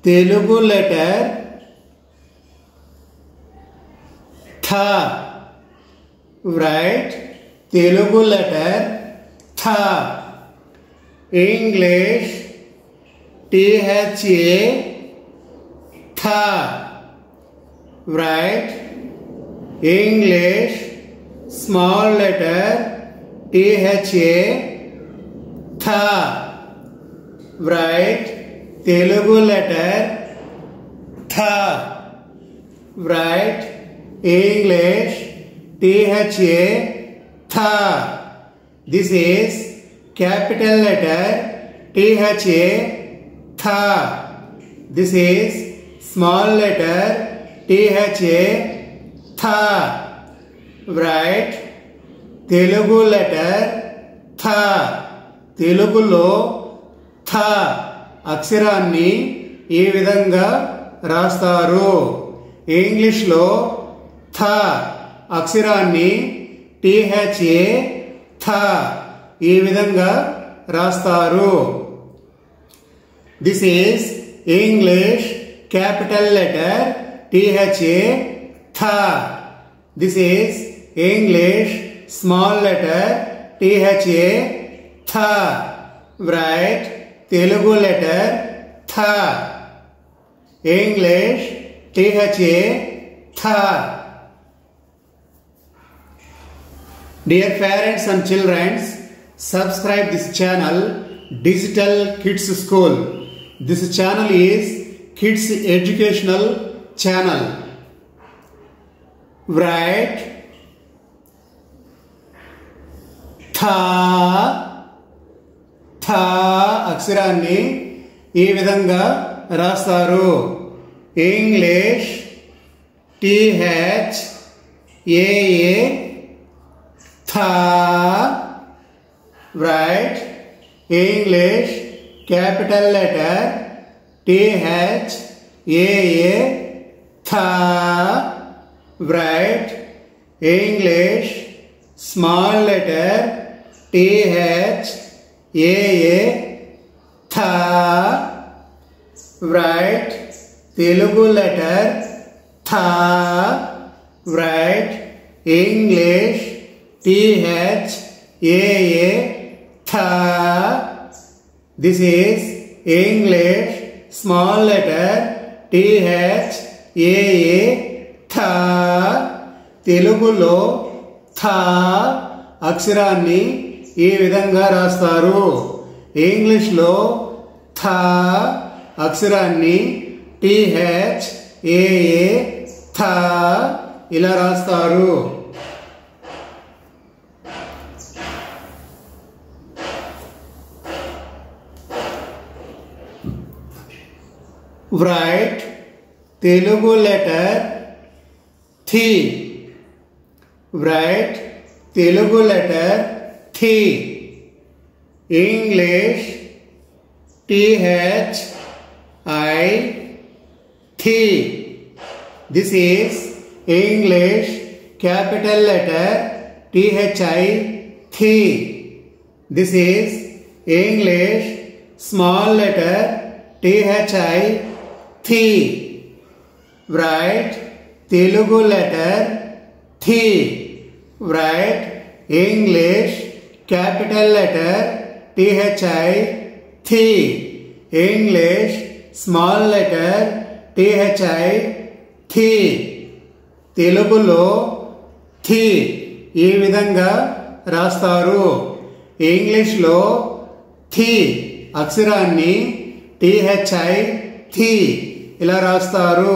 Telugu letter था, right, Telugu letter था। English THA था, right, English small letter THA था, राइट, तेलुगु लेटर था, राइट, इंग्लिश THA था। This is capital letter THA था। This is small letter THA था, right, Telugu letter था। తెలుగులో థ అక్షరాన్ని ఈ విధంగా రాస్తారు. ఇంగ్లీష్లో థ అక్షరాన్ని THA థ ఈ విధంగా రాస్తారు. This is English capital letter THA the. This is English small letter THA the, right, Telugu letter the, English THA the. Dear parents and children, subscribe this channel Digital Kids School. This channel is kids educational channel. Write tha, tha అక్షరాన్ని ఈ విధంగా రాస్తారు. English THAA థా, right, English capital letter THAA థా, right, English small letter THAA థా, right, Telugu letter థా, right, English THAA థా. This is English small letter THAA థా. తెలుగులో థా అక్షరాన్ని ఈ విధంగా రాస్తారు. ఇంగ్లీష్లో థా అక్షరాన్ని THAA థా ఇలా రాస్తారు. Write తెలుగు లెటర్ థి, రైట్, తెలుగు లెటర్ థి, ఇంగ్లీష్ THI థి. This is English capital letter THI థి. This is English small letter THI థి, రైట్, తెలుగు లెటర్ థి, write, English capital letter THI థి, ఇంగ్లీష్ స్మాల్ లెటర్ THI థి. తెలుగులో థి ఈ విధంగా రాస్తారు. ఇంగ్లీష్లో థి అక్షరాన్ని THI థి ఇలా రాస్తారు.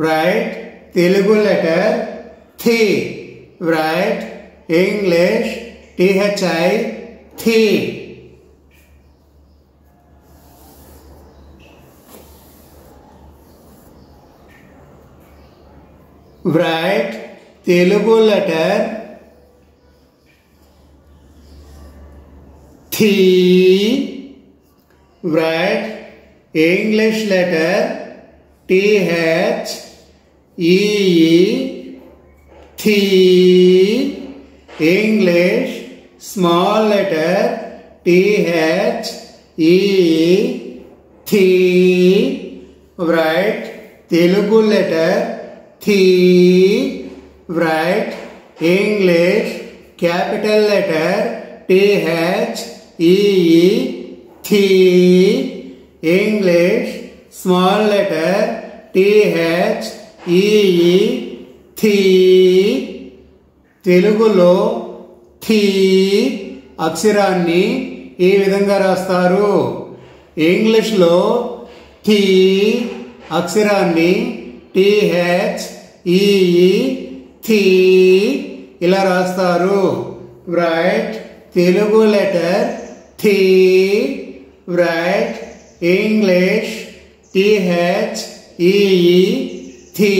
రైట్, తెలుగు లెటర్ థి, రైట్, ఇంగ్లీష్ THI థి. రైట్, తెలుగు లెటర్ థి, రైట్, ఇంగ్లీష్ లెటర్ THEE థి, ఇంగ్లీష్ స్మాల్ లెటర్ THE థి, తెలుగు లెటర్ థీ. write English capital letter THEE థీ. English small letter THEE థీ. తెలుగులో థీ అక్షరాన్ని ఈ విధంగా రాస్తారు. ఇంగ్లీష్లో థీ అక్షరాన్ని THEE థీ ఇలా రాస్తారు. రైట్ తెలుగు లెటర్ థీ. రైట్ ఇంగ్లీష్ THEE థీ.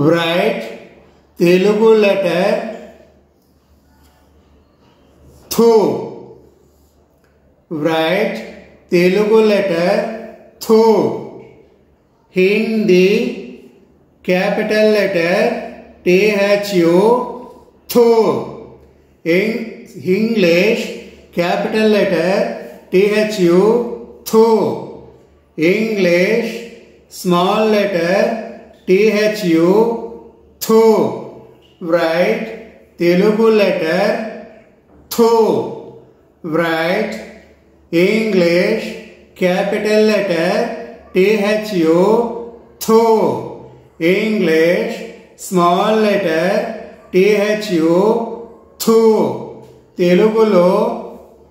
write తెలుగు లెటర్ థూ. write తెలుగు లెటర్ థూ. హిందీ క్యాపిటల్ లెటర్ THU థూ. ఇంగ్లీష్ క్యాపిటల్ లెటర్ THU థూ. ఇంగ్లీష్ స్మాల్ లెటర్ THU థూ. write తెలుగు లెటర్ థూ. write English capital letter THU థూ. ఇంగ్లీష్ స్మాల్ లెటర్ THU థూ. తెలుగులో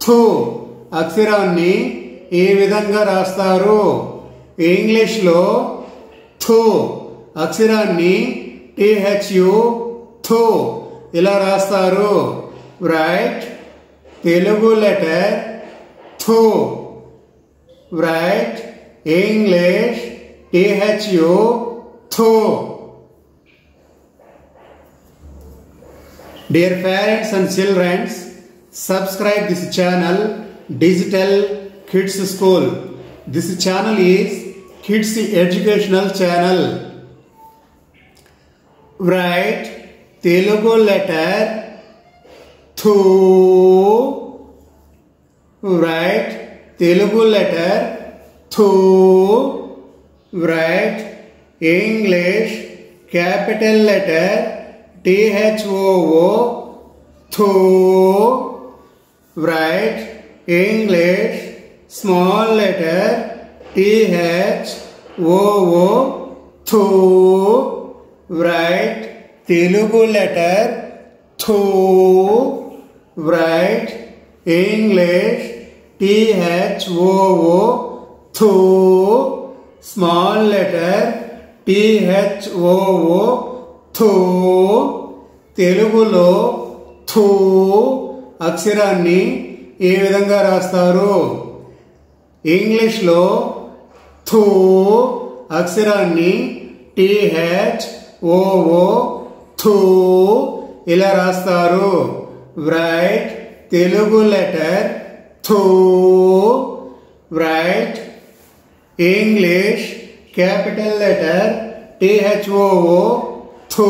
థూ అక్షరాన్ని ఈ విధంగా రాస్తారు. ఇంగ్లీష్లో థూ అక్షరాన్ని THU థూ ఇలా రాస్తారు. రైట్ తెలుగు లెటర్ థూ. రైట్ ఇంగ్లీష్ THU థూ. Dear parents and children, subscribe this channel Digital Kids School. This channel is Kids Educational Channel. Write Telugu letter thoo. Write Telugu letter thoo. Write English capital letter THOO thoo. Write English small letter THOO thoo. Write Telugu letter thoo. Write English THOO thoo. Small letter THOO thoo. తెలుగులో థూ అక్షరాన్ని ఈ విధంగా రాస్తారు. ఇంగ్లీష్లో థూ అక్షరాన్ని THOO థూ ఇలా రాస్తారు. రైట్ తెలుగు లెటర్ థూ. Right English capital letter THOO థూ.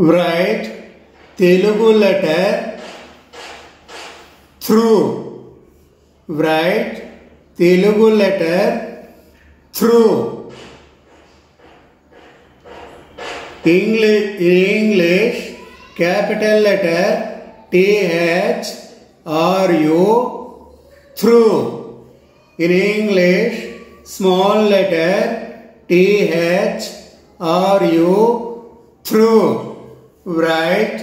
write Telugu letter through. write Telugu letter through. English capital letter THRU through. in English small letter THRU through. Write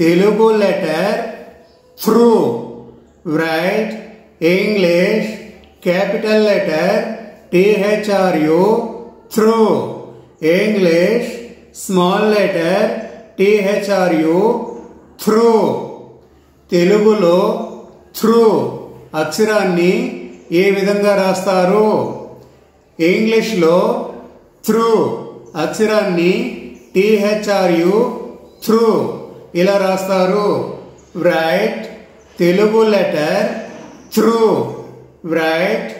Telugu letter through. Write English capital letter THRU through. English small letter THRU through. తెలుగులో through అక్షరాన్ని ఏ విధంగా రాస్తారు? ఇంగ్లీష్లో through అక్షరాన్ని THRU through ఇలా రాస్తారు. Right Telugu letter through. write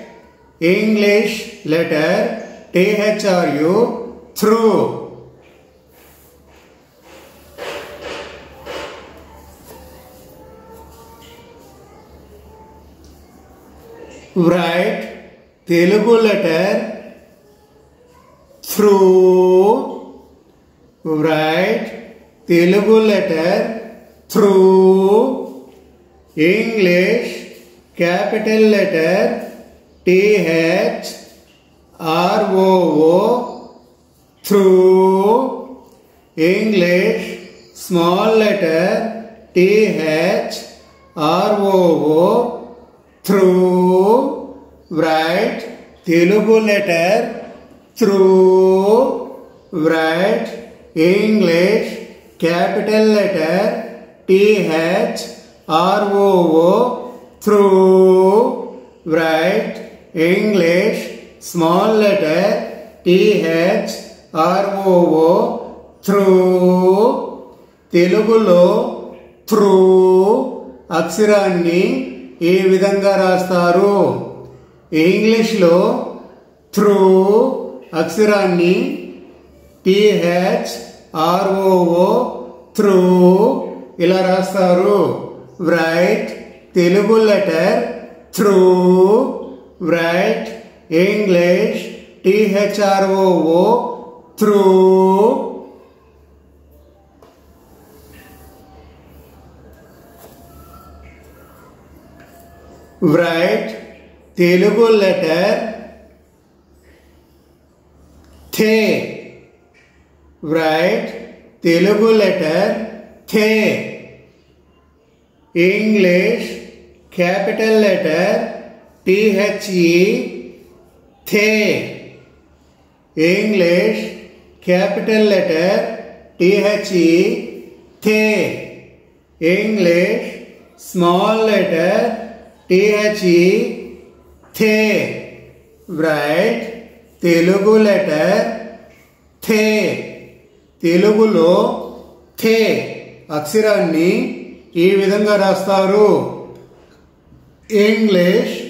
English letter THRU through. Write Telugu letter through. Write Telugu letter through. English capital letter THROO through. English small letter THROO through. Write Telugu letter through. Write English capital letter THROO through. Write English small letter THROO through. తెలుగులో through అక్షరాన్ని ఏ విధంగా రాస్తారు? ఇంగ్లీష్లో through అక్షరాన్ని THROO through ఇలా రాస్తారు. Write Telugu letter through. Write English THROO through. Write Telugu letter థే. Write Telugu letter థే. English capital letter THE థే. English capital letter THE థే. English small letter THE థే. Write తెలుగు లెటర్ థే. తెలుగులో థే అక్షరాన్ని ఈ విధంగా రాస్తారు. ఇంగ్లీష్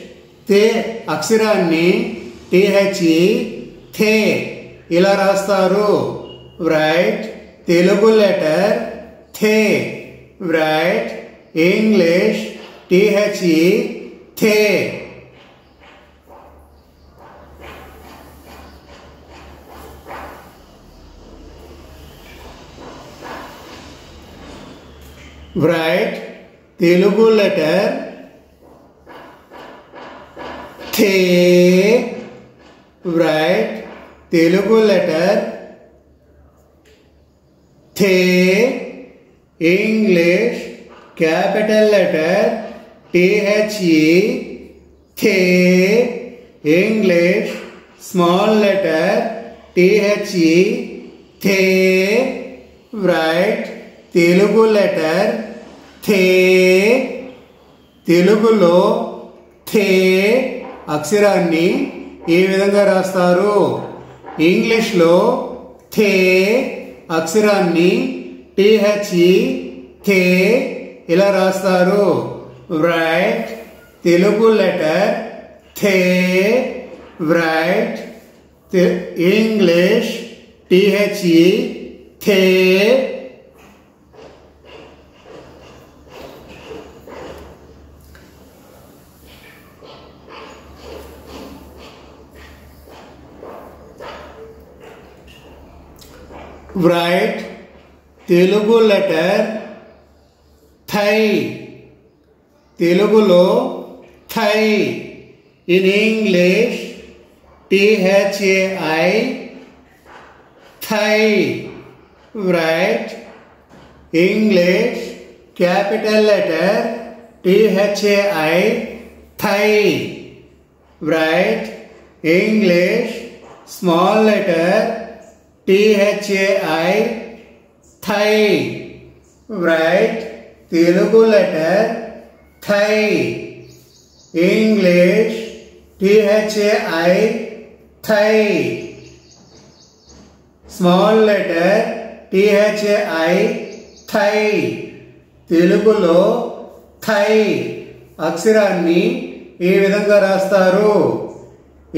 థే అక్షరాన్ని THE థే ఇలా రాస్తారు. రైట్ తెలుగు లెటర్ థే. రైట్ ఇంగ్లీష్ THE థే. Write తెలుగు లెటర్ థే. Write తెలుగు లెటర్ థే. English capital letter THE థే. English small letter THE థే. Write తెలుగు లెటర్ థే. తెలుగులో థే అక్షరాన్ని ఏ విధంగా రాస్తారు? ఇంగ్లీష్లో థే అక్షరాన్ని THE థే ఇలా రాస్తారు. రైట్ తెలుగు లెటర్ థే. రైట్ ఇంగ్లీష్ THE థే. Write తెలుగు లెటర్ థై. తెలుగులో థై. ఇన్ ఇంగ్లీష్ THAI థై. Write English capital letter THAI థై. Write English small letter THAI థై. Write తెలుగు లెటర్ థై. ఇంగ్లీష్ THAI థై. స్మాల్ లెటర్ THAI థై. తెలుగులో థై అక్షరాన్ని ఈ విధంగా రాస్తారు.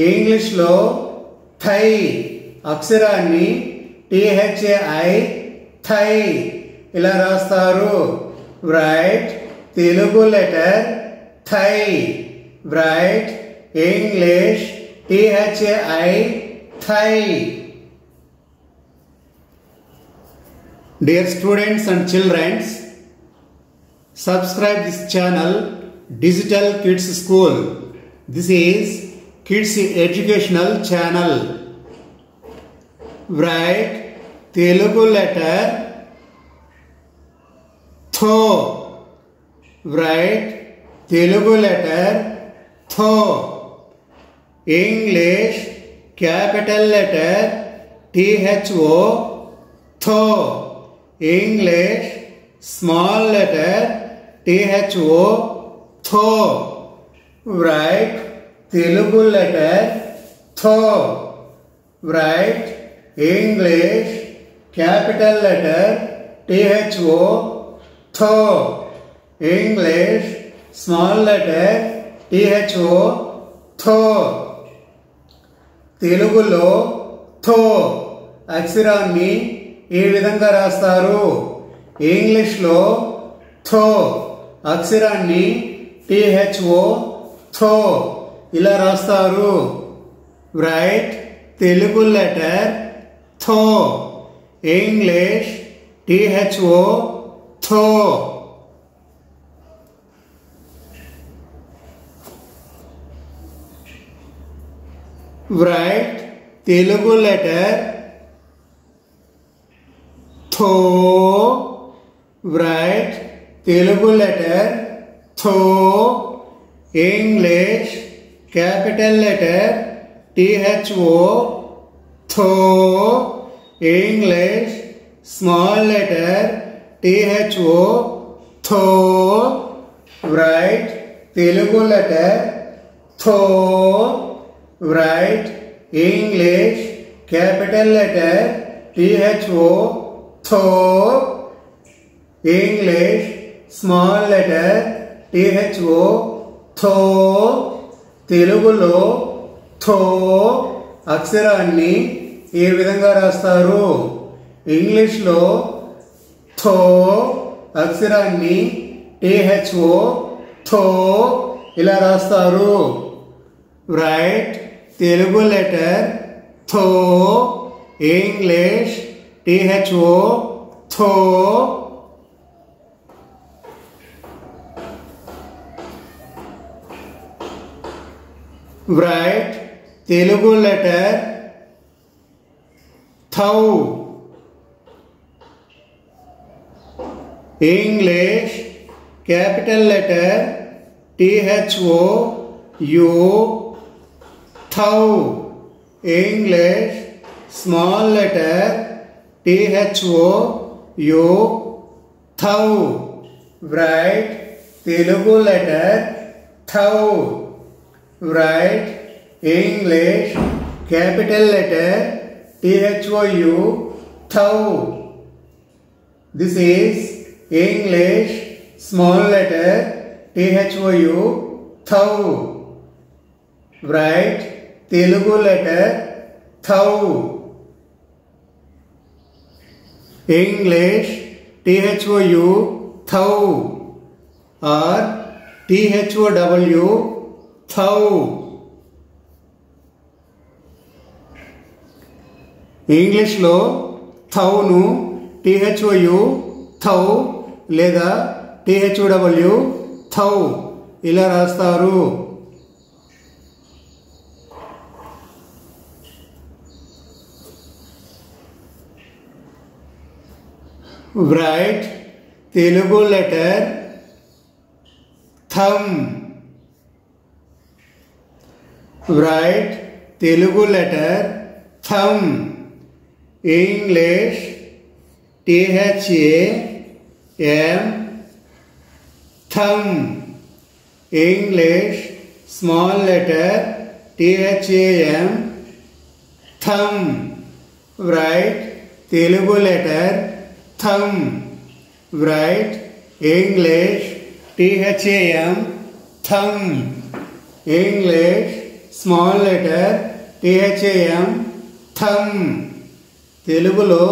ఇంగ్లీష్లో థై అక్షరాన్ని THAI థై ఇలా రాస్తారు. రైట్ తెలుగు లెటర్ థై. రైట్ ఇంగ్లీష్ THAI థై. Dear students and children, subscribe this channel Digital Kids School. This is Kids Educational Channel. Write Telugu letter Tho. Write Telugu letter Tho. English capital letter THO Tho. English small letter THO Tho. Write Telugu letter Tho. Write English capital letter THO Tho. English small letter THO Tho. తెలుగులో though అక్షరాన్ని ఈ విధంగా రాస్తారు. ఇంగ్లీష్లో though అక్షరాన్ని THO though ఇలా రాస్తారు. Right Telugu letter though. English THO though. Write Telugu letter Tho. Write Telugu letter Tho. English capital letter THO Tho. English small letter THO Tho. Write Telugu letter Tho. Write English capital letter THO Tho. English small letter THO Tho. తెలుగులో though అక్షరాన్ని ఈ విధంగా రాస్తారు. ఇంగ్లీష్లో though అక్షరాన్ని THO though ఇలా రాస్తారు. Right Telugu letter though. English THO though. Right Telugu letter thou. English capital letter THO U thou. English small letter THO U thou. Right Telugu letter thou. Write English capital letter THO U thou. This is English small letter THO U thou. Write Telugu letter thou. English THO U thou or THOW thou. ఇంగ్లీష్లో థౌను THOU thou లేదా THOW thou ఇలా రాస్తారు. Write Telugu letter thumb. Write Telugu letter thumb. English THAM thumb. English small letter THAM thumb. Write Telugu letter thumb. Write English THAM thumb. English small letter THAM thumb. తెలుగులో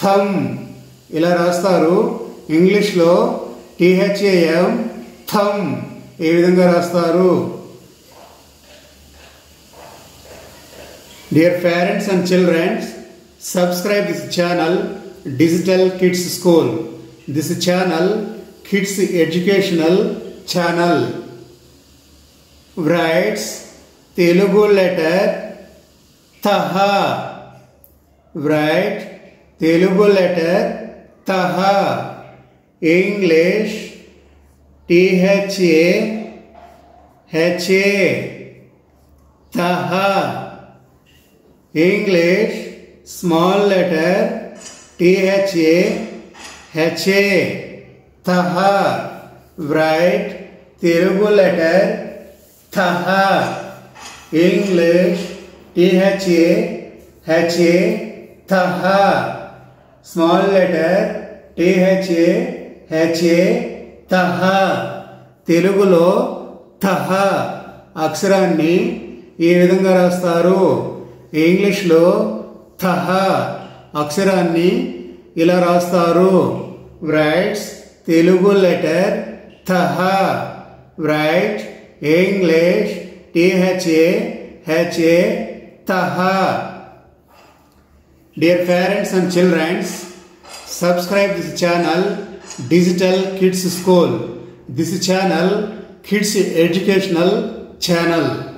thumb ఇలా రాస్తారు. ఇంగ్లీష్లో THAM thumb ఏ విధంగా రాస్తారు? Dear parents and children, subscribe this channel Digital Kids School. This channel kids educational channel. Writes Telugu letter Taha. Write Telugu letter Taha. English THAHA. Taha. English small letter THAHA. Taha. Write Telugu letter Taha. English THAHA. Taha. Small letter THAHA. Taha. తెలుగులో తహా అక్షరాన్ని ఏ విధంగా రాస్తారు? ఇంగ్లీష్లో తహా అక్షరాన్ని ఇలా రాస్తారు. Writes Telugu letter తహా. Write English THAHA. Taha. Dear parents and children, subscribe this channel Digital Kids School. This channel kids educational channel.